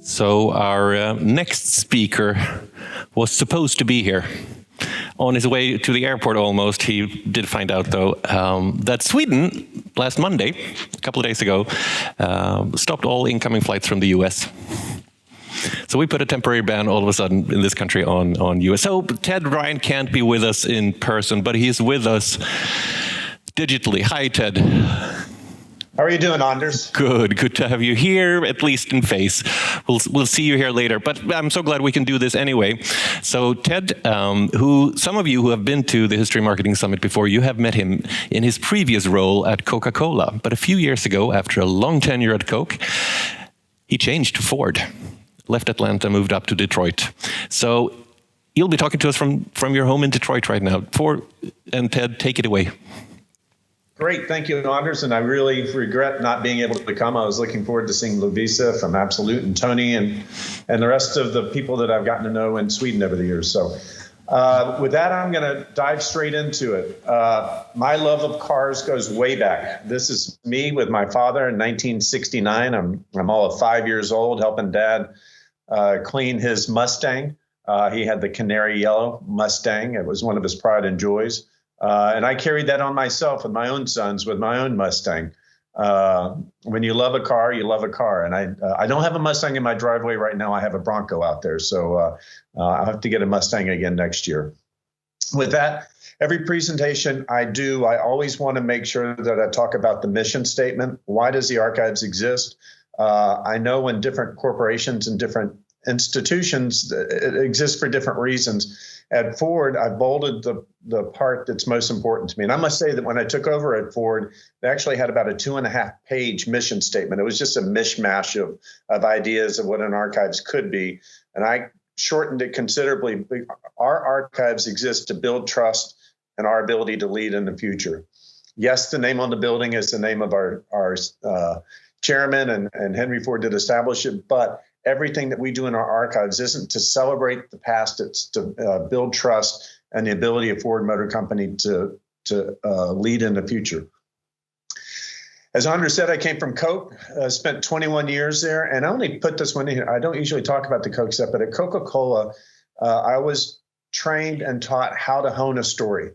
So our next speaker was supposed to be here. On his way to the airport almost, he did find out, though, that Sweden, last Monday, a couple of days ago, stopped all incoming flights from the US. So we put a temporary ban all of a sudden in this country on US. So Ted Ryan can't be with us in person, but he's with us digitally. Hi, Ted. How are you doing, Anders? Good to have you here, at least in face. We'll see you here later, but I'm so glad we can do this anyway. So Ted, who some of you who have been to the History Marketing Summit before, you have met him in his previous role at Coca-Cola. But a few years ago, after a long tenure at Coke, he changed to Ford, left Atlanta, moved up to Detroit. So you'll be talking to us from your home in Detroit right now. Ford and Ted, take it away. Great, thank you, Anders, and I really regret not being able to come. I was looking forward to seeing Lovisa from Absolute and Tony and the rest of the people that I've gotten to know in Sweden over the years. So with that, I'm going to dive straight into it. My love of cars goes way back. This is me with my father in 1969. I'm all of 5 years old, helping Dad clean his Mustang. He had the canary yellow Mustang. It was one of his pride and joys. And I carried that on myself with my own sons, with my own Mustang. When you love a car, you love a car. And I don't have a Mustang in my driveway right now. I have a Bronco out there. So I'll have to get a Mustang again next year. With that, every presentation I do, I always want to make sure that I talk about the mission statement. Why does the archives exist? I know when different corporations and different institutions, it exists for different reasons. At Ford, I bolded the part that's most important to me. And I must say that when I took over at Ford, they actually had about a 2.5-page mission statement. It was just a mishmash of ideas of what an archives could be. And I shortened it considerably. Our archives exist to build trust and our ability to lead in the future. Yes, the name on the building is the name of our chairman, and Henry Ford did establish it, but everything that we do in our archives isn't to celebrate the past, it's to build trust and the ability of Ford Motor Company to lead in the future. As Anders said, I came from Coke, spent 21 years there, and I only put this one in here. I don't usually talk about the Coke stuff, but at Coca-Cola, I was trained and taught how to hone a story,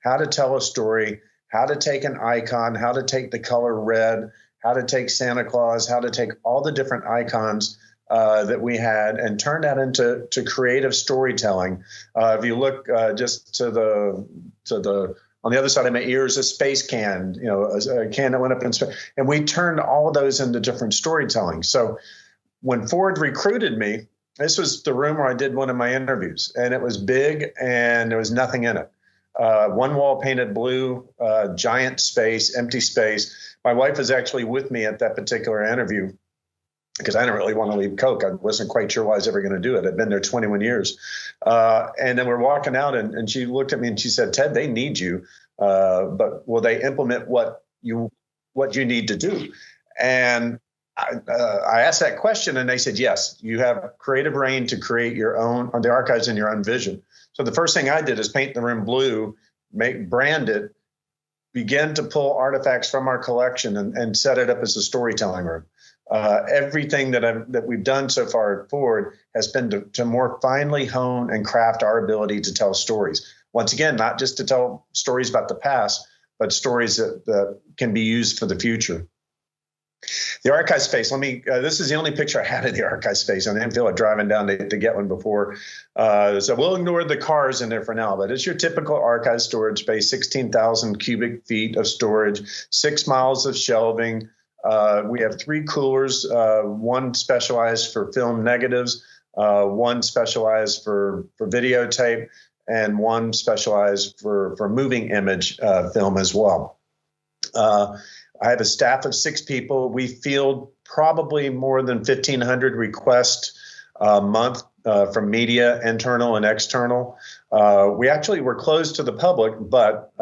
how to tell a story, how to take an icon, how to take the color red, how to take Santa Claus, how to take all the different icons that we had and turn that into creative storytelling. If you look just to the on the other side of my ear is a space can, a can that went up in space, and we turned all of those into different storytelling. So when Ford recruited me, this was the room where I did one of my interviews, and it was big and there was nothing in it. One wall painted blue, giant space, empty space. My wife was actually with me at that particular interview, because I didn't really want to leave Coke. I wasn't quite sure why I was ever going to do it. I'd been there 21 years. And then we're walking out, and she looked at me and she said, "Ted, they need you, but will they implement what you need to do?" And I asked that question, and they said, "Yes, you have creative reign to create your own, the archives in your own vision." So the first thing I did is paint the room blue, brand it, begin to pull artifacts from our collection and set it up as a storytelling room. Everything that we've done so far at Ford has been to more finely hone and craft our ability to tell stories. Once again, not just to tell stories about the past, but stories that can be used for the future. The archive space, this is the only picture I had of the archive space. I didn't feel like driving down to get one before. So we'll ignore the cars in there for now, but it's your typical archive storage space, 16,000 cubic feet of storage, 6 miles of shelving. We have 3 coolers, one specialized for film negatives, one specialized for videotape, and one specialized for moving image film as well. I have a staff of 6 people. We field probably more than 1,500 requests a month from media, internal and external. We're closed to the public, but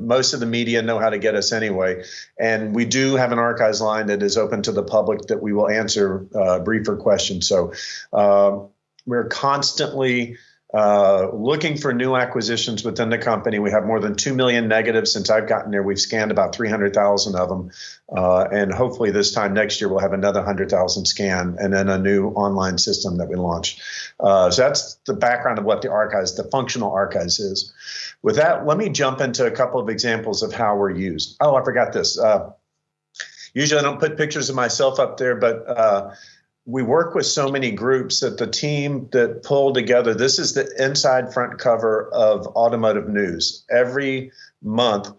most of the media know how to get us anyway. And we do have an archives line that is open to the public that we will answer briefer questions. So we're constantly looking for new acquisitions within the company. We have more than 2 million negatives since I've gotten there. We've scanned about 300,000 of them. And hopefully this time next year, we'll have another 100,000 scanned, and then a new online system that we launched. So that's the background of what the archives, the functional archives is. With that, let me jump into a couple of examples of how we're used. Oh, I forgot this. Usually I don't put pictures of myself up there, but we work with so many groups that the team that pulled together, this is the inside front cover of Automotive News. Every month,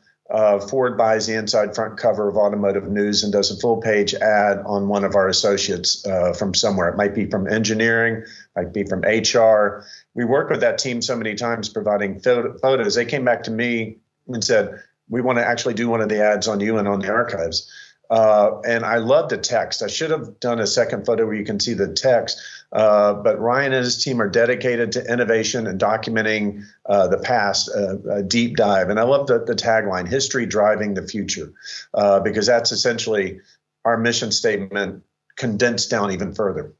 Ford buys the inside front cover of Automotive News and does a full page ad on one of our associates from somewhere. It might be from engineering, might be from HR. We work with that team so many times providing photos. They came back to me and said, we want to actually do one of the ads on you and on the archives. And I love the text. I should have done a second photo where you can see the text, but Ryan and his team are dedicated to innovation and documenting the past, a deep dive. And I love the tagline, history driving the future, because that's essentially our mission statement condensed down even further.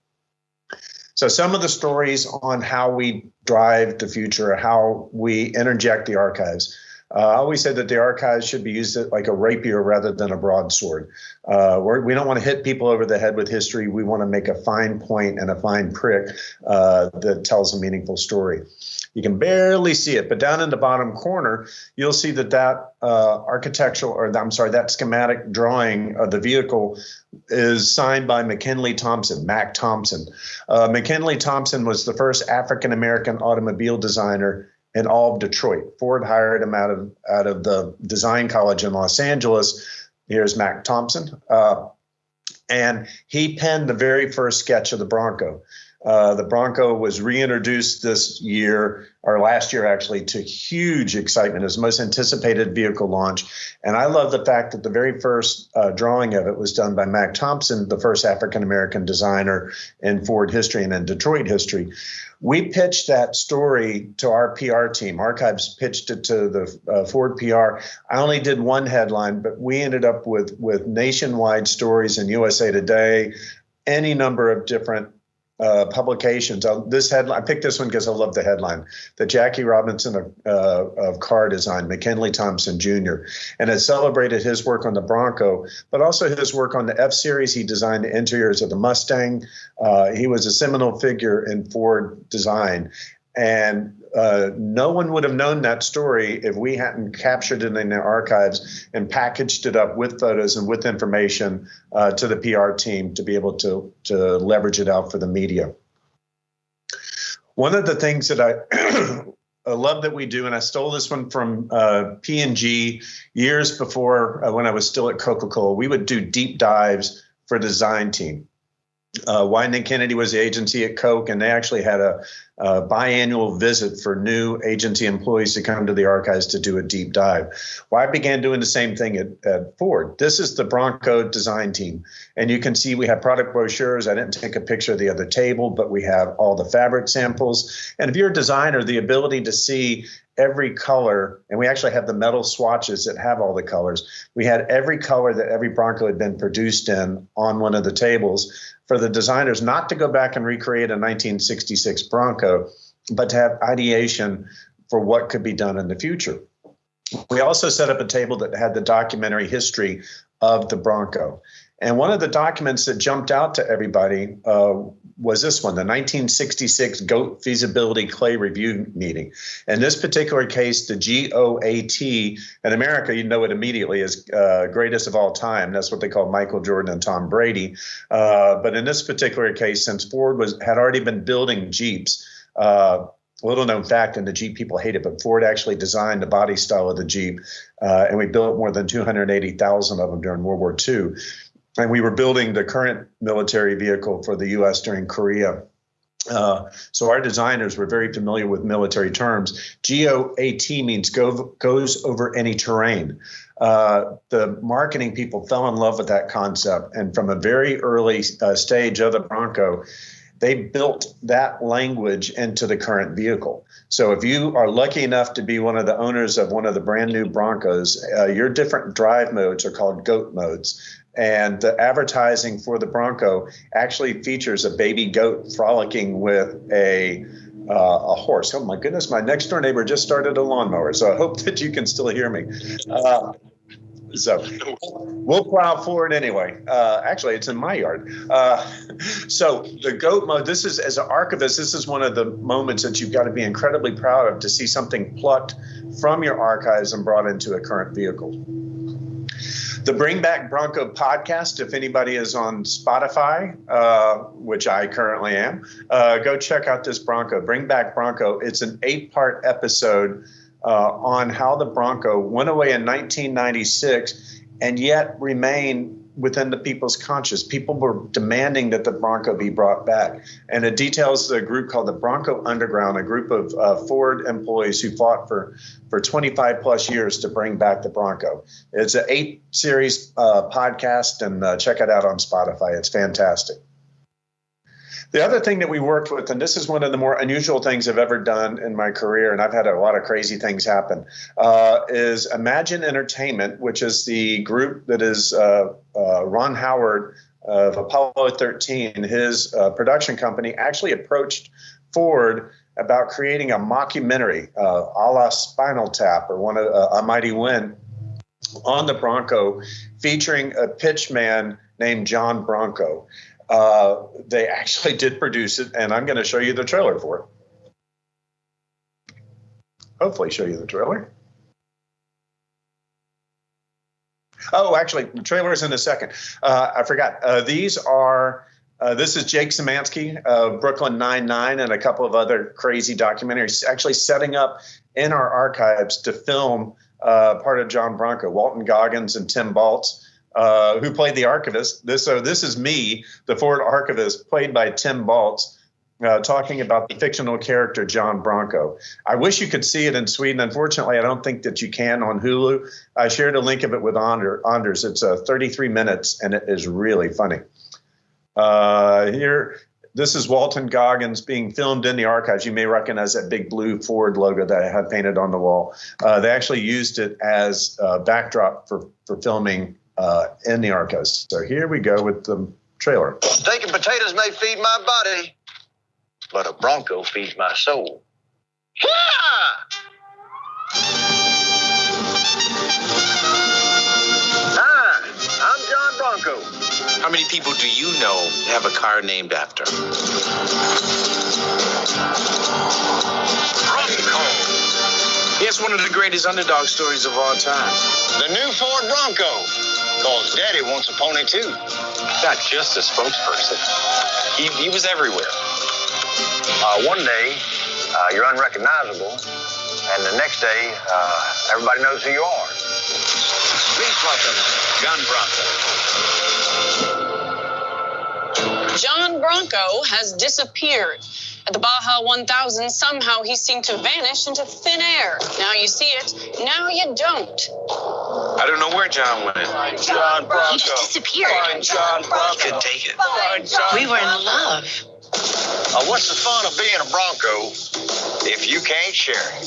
So some of the stories on how we drive the future, how we interject the archives. I always said that the archives should be used like a rapier rather than a broadsword. We don't want to hit people over the head with history. We want to make a fine point and a fine prick that tells a meaningful story. You can barely see it, but down in the bottom corner, you'll see that that schematic drawing of the vehicle is signed by McKinley Thompson, Mac Thompson. McKinley Thompson was the first African-American automobile designer in all of Detroit. Ford hired him out of the design college in Los Angeles. Here's Mac Thompson. And he penned the very first sketch of the Bronco. The Bronco was reintroduced this year, or last year actually, to huge excitement. It was the most anticipated vehicle launch. And I love the fact that the very first drawing of it was done by Mac Thompson, the first African-American designer in Ford history and in Detroit history. We pitched that story to our PR team. Archives pitched it to the Ford PR. I only did one headline, but we ended up with nationwide stories in USA Today, any number of different publications. This headline, I picked this one because I love the headline. The Jackie Robinson of car design, McKinley Thompson Jr., and it celebrated his work on the Bronco, but also his work on the F-Series. He designed the interiors of the Mustang. He was a seminal figure in Ford design. And no one would have known that story if we hadn't captured it in the archives and packaged it up with photos and with information to the PR team to be able to leverage it out for the media. One of the things that I love that we do, and I stole this one from P&G years before when I was still at Coca-Cola, we would do deep dives for the design team. Wieden & Kennedy was the agency at Coke, and they actually had a biannual visit for new agency employees to come to the archives to do a deep dive. Well, I began doing the same thing at Ford. This is the Bronco design team, and you can see we have product brochures. I didn't take a picture of the other table, but we have all the fabric samples. And if you're a designer, the ability to see every color, and we actually have the metal swatches that have all the colors. We had every color that every Bronco had been produced in on one of the tables for the designers not to go back and recreate a 1966 Bronco, but to have ideation for what could be done in the future. We also set up a table that had the documentary history of the Bronco. And one of the documents that jumped out to everybody was this one, the 1966 GOAT Feasibility Clay Review Meeting. In this particular case, the GOAT, in America, you know it immediately as greatest of all time. That's what they call Michael Jordan and Tom Brady. But in this particular case, since Ford had already been building Jeeps, little known fact, and the Jeep people hate it, but Ford actually designed the body style of the Jeep, and we built more than 280,000 of them during World War II. And we were building the current military vehicle for the U.S. during Korea. So our designers were very familiar with military terms. GOAT means goes over any terrain. The marketing people fell in love with that concept. And from a very early stage of the Bronco, they built that language into the current vehicle. So if you are lucky enough to be one of the owners of one of the brand new Broncos, your different drive modes are called GOAT modes. And the advertising for the Bronco actually features a baby goat frolicking with a a horse. Oh my goodness, my next door neighbor just started a lawnmower, so I hope that you can still hear me. So we'll plow forward anyway. Actually, it's in my yard. So the goat mode, this is, as an archivist, this is one of the moments that you've got to be incredibly proud of, to see something plucked from your archives and brought into a current vehicle. The Bring Back Bronco podcast, if anybody is on Spotify, which I currently am, go check out this Bronco, Bring Back Bronco. It's an 8-part episode on how the Bronco went away in 1996 and yet remained within the people's conscious. People were demanding that the Bronco be brought back. And it details the group called the Bronco Underground, a group of Ford employees who fought for 25 plus years to bring back the Bronco. It's an 8-series podcast, and check it out on Spotify. It's fantastic. The other thing that we worked with, and this is one of the more unusual things I've ever done in my career, and I've had a lot of crazy things happen, is Imagine Entertainment, which is the group that is Ron Howard of Apollo 13. His production company actually approached Ford about creating a mockumentary a la Spinal Tap or one of A Mighty Wind on the Bronco, featuring a pitchman named John Bronco. They actually did produce it, and I'm going to show you the trailer for it. Hopefully show you the trailer. Oh, actually, the trailer is in a second. I forgot. This is Jake Szymanski of Brooklyn Nine-Nine and a couple of other crazy documentaries, actually setting up in our archives to film part of John Bronco, Walton Goggins and Tim Baltz. Who played the archivist. This is me, the Ford archivist, played by Tim Baltz, talking about the fictional character John Bronco. I wish you could see it in Sweden. Unfortunately, I don't think that you can on Hulu. I shared a link of it with Anders. It's 33 minutes, and it is really funny. This is Walton Goggins being filmed in the archives. You may recognize that big blue Ford logo that I had painted on the wall. They actually used it as a backdrop for filming in the archives. So here we go with the trailer. Steak and potatoes may feed my body, but a Bronco feeds my soul. Hi, I'm John Bronco. How many people do you know have a car named after? Bronco. It's one of the greatest underdog stories of all time. The new Ford Bronco. Because Daddy wants a pony, too. Not just a spokesperson. He was everywhere. One day, you're unrecognizable, and the next day, everybody knows who you are. Please welcome John Bronco. John Bronco has disappeared. At the Baja 1000, somehow he seemed to vanish into thin air. Now you see it, now you don't. I don't know where John went. Find John Bronco. He just disappeared. Find John Bronco. Couldn't take it. Find John We were in love. What's the fun of being a Bronco if you can't share it?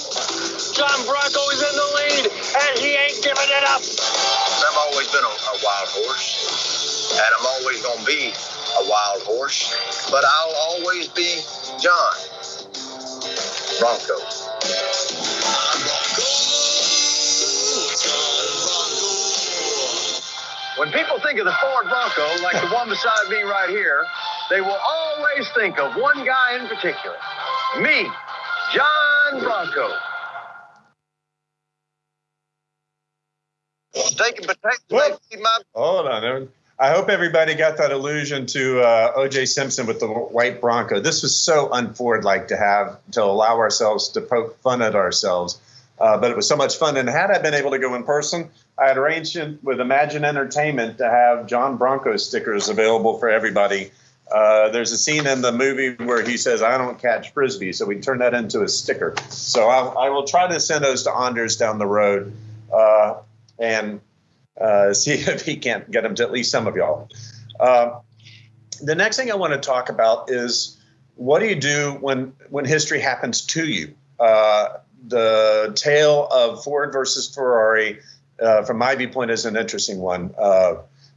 John Bronco is in the lead, and he ain't giving it up. I've always been a wild horse, and I'm always going to be a wild horse, but I'll always be John Bronco. When people think of the Ford Bronco, like the one beside me right here, they will always think of one guy in particular. Me, John Bronco. Steak and potatoes. Hold on. I hope everybody got that allusion to O.J. Simpson with the white Bronco. This was so un-Ford-like to allow ourselves to poke fun at ourselves. But it was so much fun. And had I been able to go in person, I had arranged with Imagine Entertainment to have John Bronco stickers available for everybody. There's a scene in the movie where he says, "I don't catch Frisbee." So we turned that into a sticker. So I will try to send those to Anders down the road and see if he can't get them to at least some of y'all. The next thing I want to talk about is, what do you do when history happens to you? The tale of Ford versus Ferrari, from my viewpoint, is an interesting one.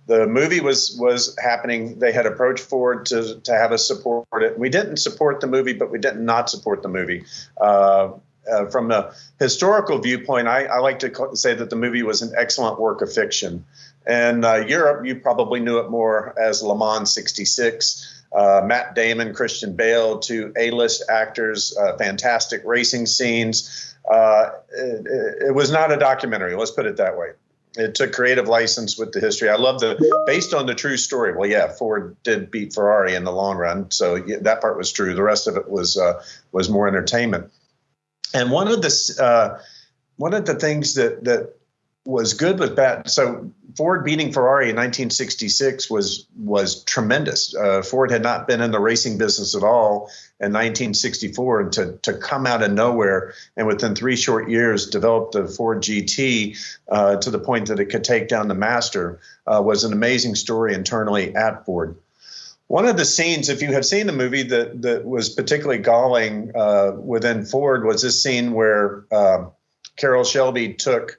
The movie was happening. They had approached Ford to have us support it. We didn't support the movie, but we did not support the movie. From a historical viewpoint, I like to say that the movie was an excellent work of fiction. In Europe, you probably knew it more as Le Mans '66. Matt Damon, Christian Bale, two A-list actors, fantastic racing scenes. It was not a documentary, let's put it that way. It took creative license with the history. I love based on the true story. Well, yeah, Ford did beat Ferrari in the long run, so yeah, that part was true. The rest of it was more entertainment. And one of the things that was good with that, so Ford beating Ferrari in 1966 was tremendous. Ford had not been in the racing business at all in 1964, and to come out of nowhere and within 3 short years develop the Ford GT to the point that it could take down the Master was an amazing story internally at Ford. One of the scenes, if you have seen the movie, that was particularly galling within Ford was this scene where Carroll Shelby took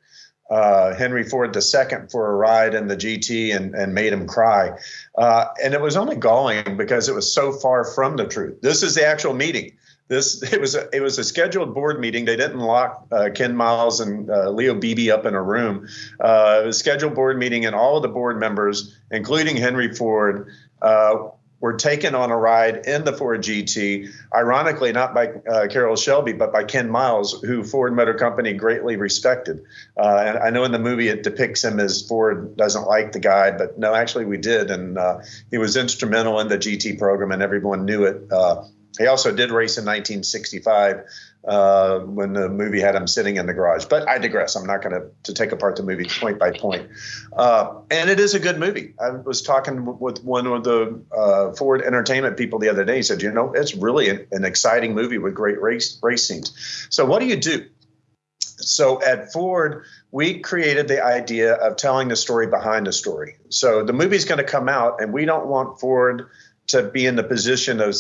Henry Ford II for a ride in the GT and made him cry. And it was only galling because it was so far from the truth. This is the actual meeting. It was a scheduled board meeting. They didn't lock Ken Miles and Leo Beebe up in a room. It was a scheduled board meeting, and all of the board members, including Henry Ford, were taken on a ride in the Ford GT, ironically not by Carroll Shelby, but by Ken Miles, who Ford Motor Company greatly respected. And I know in the movie it depicts him as Ford doesn't like the guy, but no, actually we did. And he was instrumental in the GT program, and everyone knew it. He also did race in 1965 when the movie had him sitting in the garage. But I digress. I'm not going to take apart the movie point by point. And it is a good movie. I was talking with one of the Ford Entertainment people the other day. He said, it's really an exciting movie with great race scenes. So what do you do? So at Ford, we created the idea of telling the story behind the story. So the movie's going to come out, and we don't want Ford to be in the position of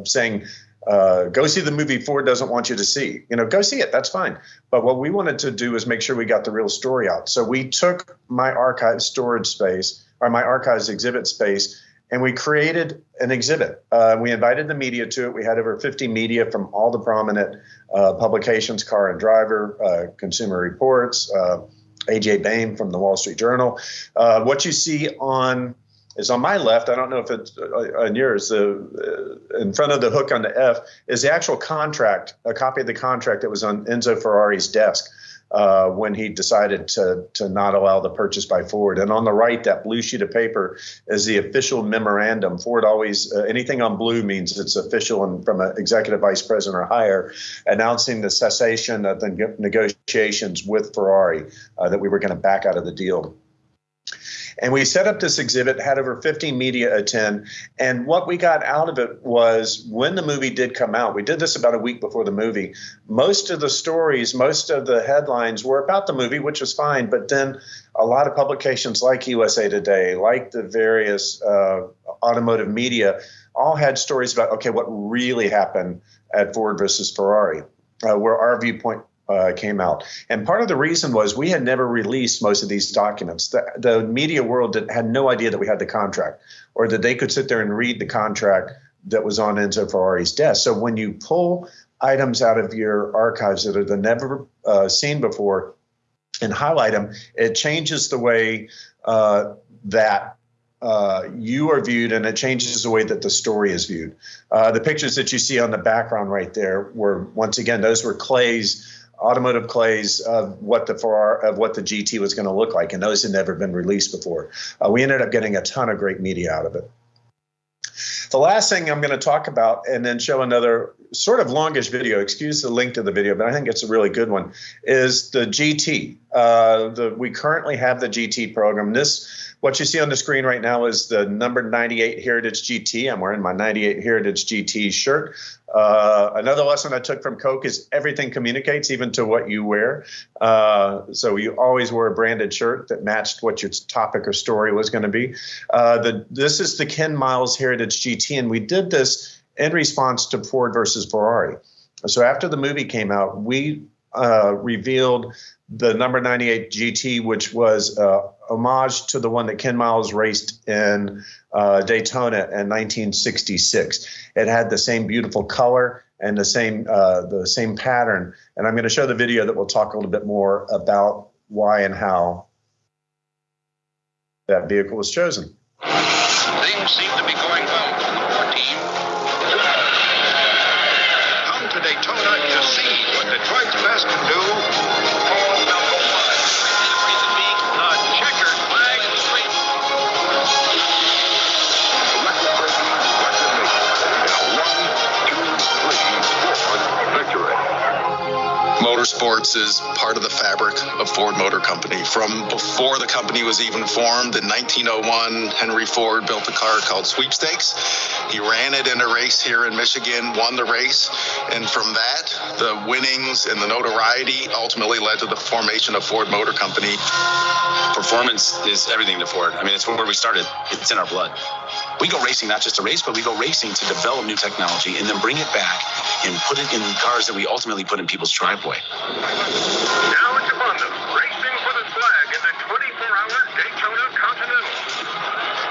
saying, go see the movie Ford doesn't want you to see. Go see it. That's fine. But what we wanted to do is make sure we got the real story out. So we took my archive storage space, or my archives exhibit space, and we created an exhibit. We invited the media to it. We had over 50 media from all the prominent publications, Car and Driver, Consumer Reports, A.J. Bain from the Wall Street Journal. What you see is on my left. I don't know if it's on yours. In front of the hook on the F is the actual contract, a copy of the contract that was on Enzo Ferrari's desk when he decided to not allow the purchase by Ford. And on the right, that blue sheet of paper is the official memorandum. Ford always, anything on blue means it's official and from an executive vice president or higher, announcing the cessation of the negotiations with Ferrari, that we were going to back out of the deal. And we set up this exhibit, had over 50 media attend. And what we got out of it was, when the movie did come out, we did this about a week before the movie, most of the stories, most of the headlines were about the movie, which was fine. But then a lot of publications like USA Today, like the various automotive media, all had stories about, okay, what really happened at Ford versus Ferrari, where our viewpoint came out. And part of the reason was we had never released most of these documents. The media world had no idea that we had the contract, or that they could sit there and read the contract that was on Enzo Ferrari's desk. So when you pull items out of your archives that are never seen before and highlight them, it changes the way that you are viewed, and it changes the way that the story is viewed. The pictures that you see on the background right there were, once again, those were automotive clays of what the GT was going to look like, and those had never been released before. We ended up getting a ton of great media out of it. The last thing I'm going to talk about, and then show another sort of longish video, excuse the length of the video, but I think it's a really good one, is the GT. We currently have the GT program. What you see on the screen right now is the number 98 Heritage GT. I'm wearing my 98 Heritage GT shirt. Another lesson I took from Coke is everything communicates, even to what you wear. So you always wear a branded shirt that matched what your topic or story was going to be. This is the Ken Miles Heritage GT, and we did this in response to Ford versus Ferrari. So after the movie came out, we revealed the number 98 GT, which was homage to the one that Ken Miles raced in Daytona in 1966. It had the same beautiful color and the same pattern. And I'm going to show the video that will talk a little bit more about why and how that vehicle was chosen. Things seem to be going well for the Ford team. Come to Daytona to see what Detroit's best can do. Ford number 1. The checkered flag. Motorsports is part of the fabric of Ford Motor Company. From before the company was even formed in 1901, Henry Ford built a car called Sweepstakes. He ran it in a race here in Michigan, won the race, and from that, the winnings and the notoriety ultimately led to the formation of Ford Motor Company. Performance is everything to Ford. I mean, it's where we started. It's in our blood. We go racing not just to race, but we go racing to develop new technology and then bring it back and put it in cars that we ultimately put in people's driveway. Now it's upon them, racing for the flag in the 24-hour Daytona Continental.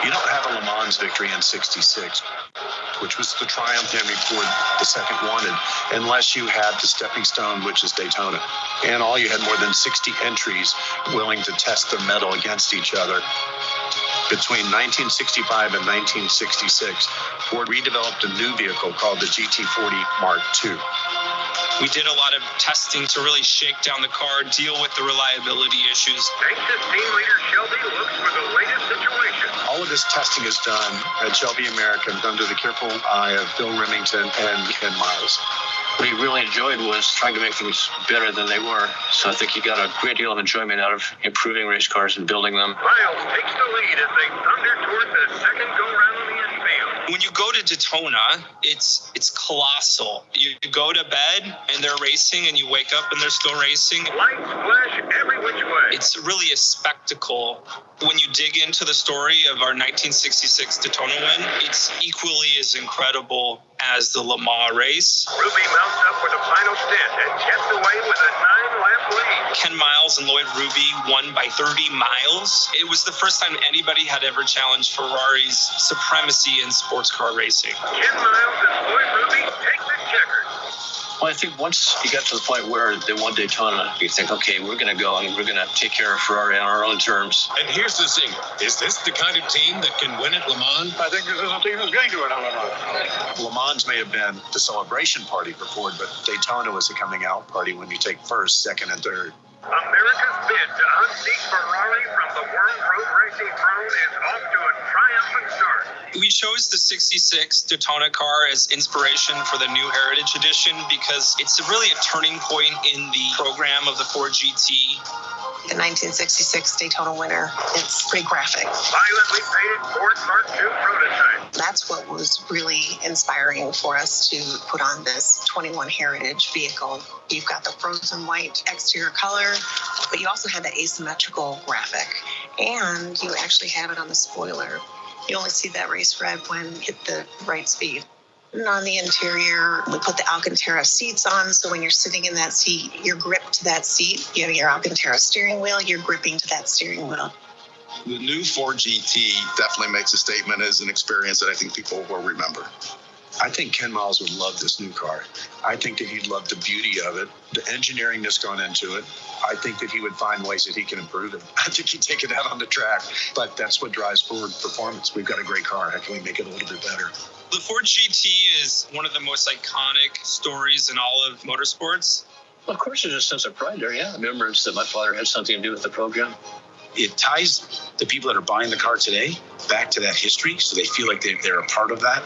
You don't have a Le Mans victory in '66, which was the triumph Henry Ford II wanted, unless you had the stepping stone, which is Daytona. And all you had more than 60 entries willing to test their mettle against each other. Between 1965 and 1966, Ford redeveloped a new vehicle called the Gt40 Mark II. We did a lot of testing to really shake down the car, deal with the reliability issues. Anxious team leader Shelby looks for the latest situation. All of this testing is done at Shelby American under the careful eye of Bill Remington and Ken Miles. What he really enjoyed was trying to make things better than they were. So I think he got a great deal of enjoyment out of improving race cars and building them. Miles takes the lead as they thunder toward the second go-round on the infield. When you go to Daytona, it's colossal. You go to bed and they're racing, and you wake up and they're still racing. Lights flash every which way. It's really a spectacle. When you dig into the story of our 1966 Daytona win, it's equally as incredible as the Le Mans race. Ruby mounts up for the final stint and gets away with a 9-lap lead. Ken Miles and Lloyd Ruby won by 30 miles. It was the first time anybody had ever challenged Ferrari's supremacy in sports car racing. Ken Miles and Lloyd Ruby take the checkers. Well, I think once you got to the point where they won Daytona, you think, okay, we're going to go and we're going to take care of Ferrari on our own terms. And here's the thing. Is this the kind of team that can win at Le Mans? I think this is a team that's going to win at Le Mans. Le Mans may have been the celebration party for Ford, but Daytona was the coming out party when you take first, second, and third. America's bid to unseat Ferrari from the World Road Racing throne is off to a triumphant start. We chose the 66 Daytona car as inspiration for the new Heritage Edition because it's really a turning point in the program of the Ford GT. The 1966 Daytona winner. It's pretty graphic. Violently painted Ford Mark II prototype. That's what was really inspiring for us to put on this 21 Heritage vehicle. You've got the frozen white exterior color, but you also have the asymmetrical graphic. And you actually have it on the spoiler. You only see that race red when you hit the right speed. And on the interior, we put the Alcantara seats on, so when you're sitting in that seat, you're gripped to that seat. You have your Alcantara steering wheel, you're gripping to that steering wheel. The new Ford GT definitely makes a statement as an experience that I think people will remember. I think Ken Miles would love this new car. I think that he'd love the beauty of it, the engineering that's gone into it. I think that he would find ways that he can improve it. I think he'd take it out on the track, but that's what drives Ford performance. We've got a great car. How can we make it a little bit better? The Ford GT is one of the most iconic stories in all of motorsports. Well, of course, there's a sense of pride there, yeah. Remembrance that my father had something to do with the program. It ties the people that are buying the car today back to that history, so they feel like they're a part of that.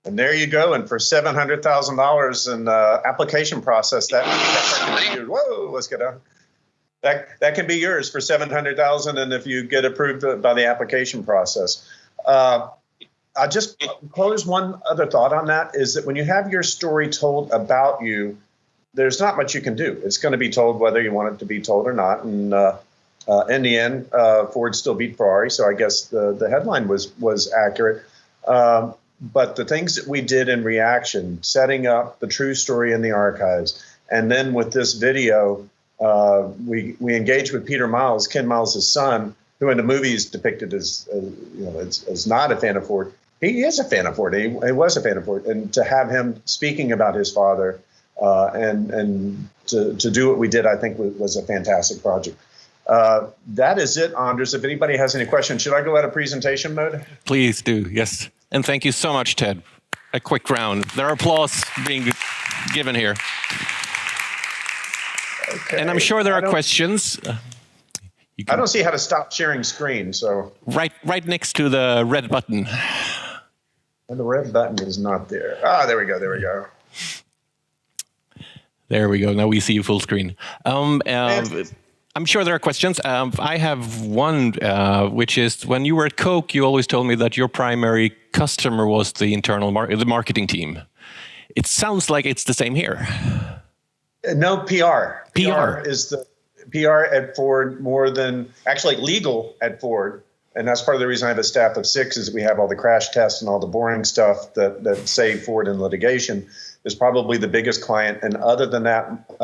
And there you go. And for $700,000 in application process, that can be yours. Whoa, let's get down. That can be yours for $700,000, and if you get approved by the application process. I just close one other thought on that is that when you have your story told about you, there's not much you can do. It's going to be told whether you want it to be told or not. And In the end, Ford still beat Ferrari, so I guess the headline was accurate. But the things that we did in reaction, setting up the true story in the archives, and then with this video, we engaged with Peter Miles, Ken Miles' son, who in the movie is depicted as not a fan of Ford. He is a fan of Ford. He was a fan of Ford, and to have him speaking about his father and to do what we did, I think was a fantastic project. That is it, Anders. If anybody has any questions, should I go out of presentation mode? Please do, yes. And thank you so much, Ted. A quick round. There are applause being given here. Okay. And I'm sure there are questions. I don't see how to stop sharing screen, so. Right next to the red button. And the red button is not there. Ah, there we go. There we go. Now we see you full screen. I'm sure there are questions. I have one, which is when you were at Coke, you always told me that your primary customer was the internal the marketing team. It sounds like it's the same here. No, PR. PR is the PR at Ford more than actually legal at Ford. And that's part of the reason I have a staff of 6 is we have all the crash tests and all the boring stuff that save Ford in litigation is probably the biggest client. And other than that,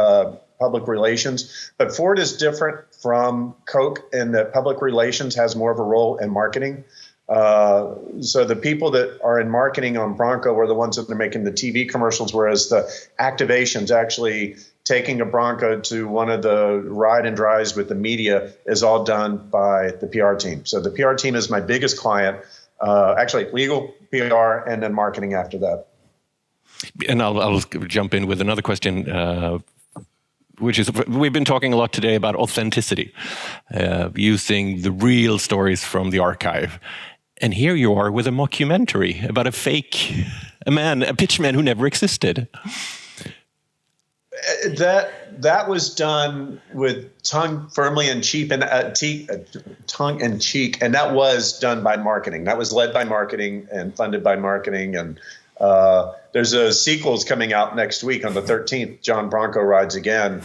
public relations. But Ford is different from Coke in that public relations has more of a role in marketing. So the people that are in marketing on Bronco are the ones that are making the TV commercials, whereas the activations, actually taking a Bronco to one of the ride and drives with the media, is all done by the PR team. So the PR team is my biggest client, actually legal, PR, and then marketing after that. And I'll jump in with another question, which is, we've been talking a lot today about authenticity, using the real stories from the archive. And here you are with a mockumentary about a pitchman who never existed. That was done with tongue firmly in cheek, and tongue in cheek, and that was done by marketing. That was led by marketing and funded by marketing. And there's a sequel's coming out next week on the 13th. John Bronco Rides Again,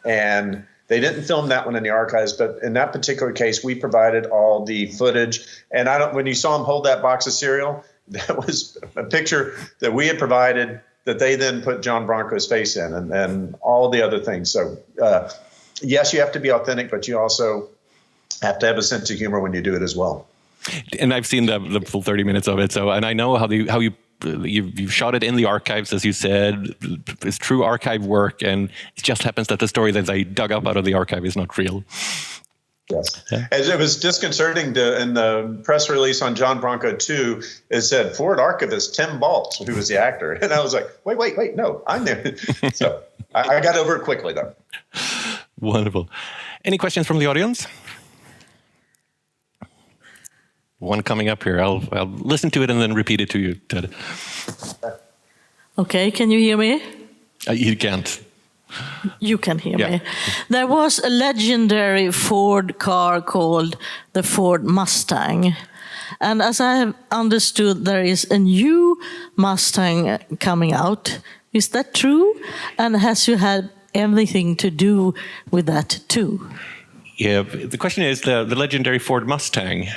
and they didn't film that one in the archives, but in that particular case, we provided all the footage. And when you saw him hold that box of cereal, that was a picture that we had provided that they then put John Bronco's face in, and all the other things. So yes, you have to be authentic, but you also have to have a sense of humor when you do it as well. And I've seen the full 30 minutes of it. So, and I know how you shot it in the archives, as you said. It's true archive work, and it just happens that the story that they dug up out of the archive is not real. Yes. Yeah. As it was disconcerting in the press release on John Bronco 2, it said Ford archivist Tim Baltz, who was the actor. And I was like, wait, no, I'm there. So I got over it quickly, though. Wonderful. Any questions from the audience? One coming up here. I'll listen to it and then repeat it to you, Ted. Okay, can you hear me? You can't. You can hear me. There was a legendary Ford car called the Ford Mustang. And as I have understood, there is a new Mustang coming out. Is that true? And has you had anything to do with that too? Yeah, the question is the legendary Ford Mustang.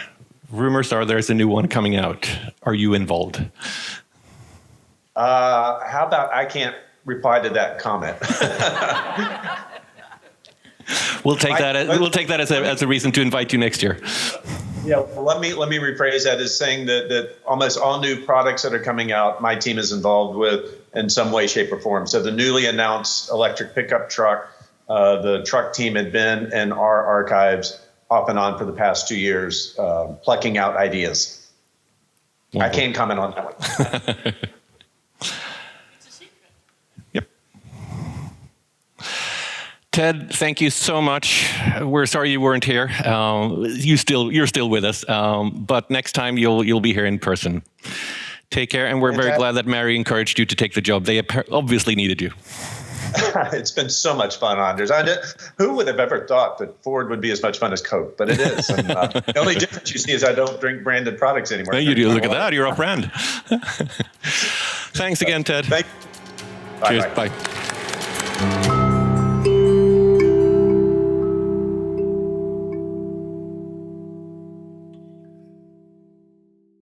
Rumors are there's a new one coming out. Are you involved? How about I can't reply to that comment? We'll take that as a reason to invite you next year. Yeah, well, let me rephrase that as saying that almost all new products that are coming out, my team is involved with in some way, shape, or form. So the newly announced electric pickup truck, the truck team had been in our archives off and on for the past 2 years, plucking out ideas. Wonderful. I can't comment on that one. Yep. Ted, thank you so much. We're sorry you weren't here. You're still with us, but next time you'll be here in person. Take care, and we're very glad that Mary encouraged you to take the job. They obviously needed you. It's been so much fun, Anders. Who would have ever thought that Ford would be as much fun as Coke? But it is. And, the only difference you see is I don't drink branded products anymore. No, you do. Look at that. You're off brand. Thanks again, Ted. Cheers. Bye.